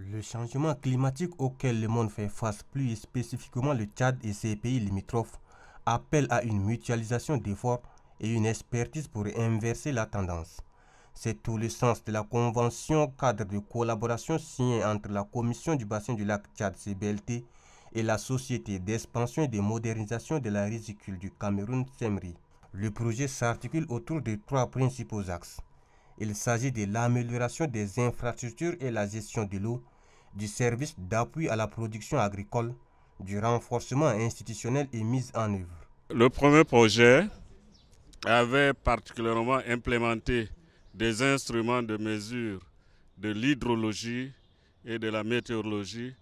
Le changement climatique auquel le monde fait face, plus spécifiquement le Tchad et ses pays limitrophes, appelle à une mutualisation d'efforts et une expertise pour inverser la tendance. C'est tout le sens de la convention cadre de collaboration signée entre la Commission du bassin du lac Tchad CBLT et la Société d'expansion et de modernisation de la riziculture du Cameroun SEMRI. Le projet s'articule autour de trois principaux axes. Il s'agit de l'amélioration des infrastructures et la gestion de l'eau, du service d'appui à la production agricole, du renforcement institutionnel et mise en œuvre. Le premier projet avait particulièrement implémenté des instruments de mesure de l'hydrologie et de la météorologie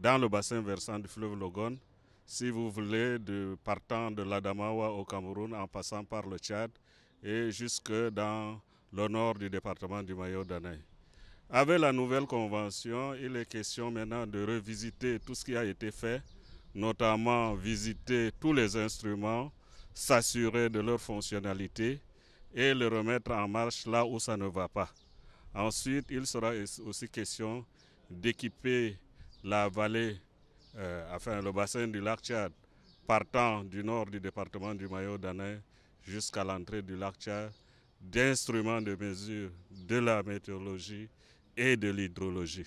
dans le bassin versant du fleuve Logone, si vous voulez, partant de l'Adamawa au Cameroun en passant par le Tchad et jusque dans le nord du département du Mayo-Danay. Avec la nouvelle convention, il est question maintenant de revisiter tout ce qui a été fait, notamment visiter tous les instruments, s'assurer de leur fonctionnalité et le remettre en marche là où ça ne va pas. Ensuite, il sera aussi question d'équiper la vallée, le bassin du lac Tchad, partant du nord du département du Mayo-Danay jusqu'à l'entrée du lac Tchad, d'instruments de mesure de la météorologie et de l'hydrologie.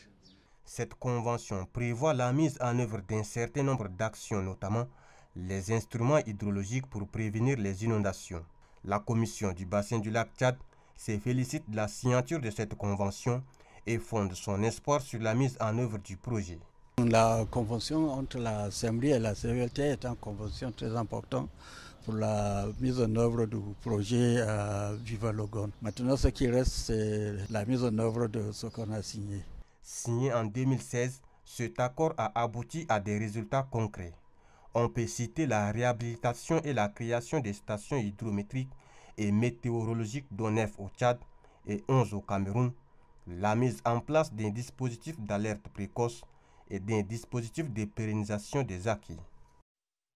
Cette convention prévoit la mise en œuvre d'un certain nombre d'actions, notamment les instruments hydrologiques pour prévenir les inondations. La Commission du bassin du lac Tchad se félicite de la signature de cette convention et fonde son espoir sur la mise en œuvre du projet. La convention entre la SEMRI et la CBLT est une convention très importante pour la mise en œuvre du projet Viva Logone. Maintenant, ce qui reste, c'est la mise en œuvre de ce qu'on a signé. Signé en 2016, cet accord a abouti à des résultats concrets. On peut citer la réhabilitation et la création des stations hydrométriques et météorologiques dont 9 au Tchad et 11 au Cameroun, la mise en place d'un dispositif d'alerte précoce et d'un dispositif de pérennisation des acquis.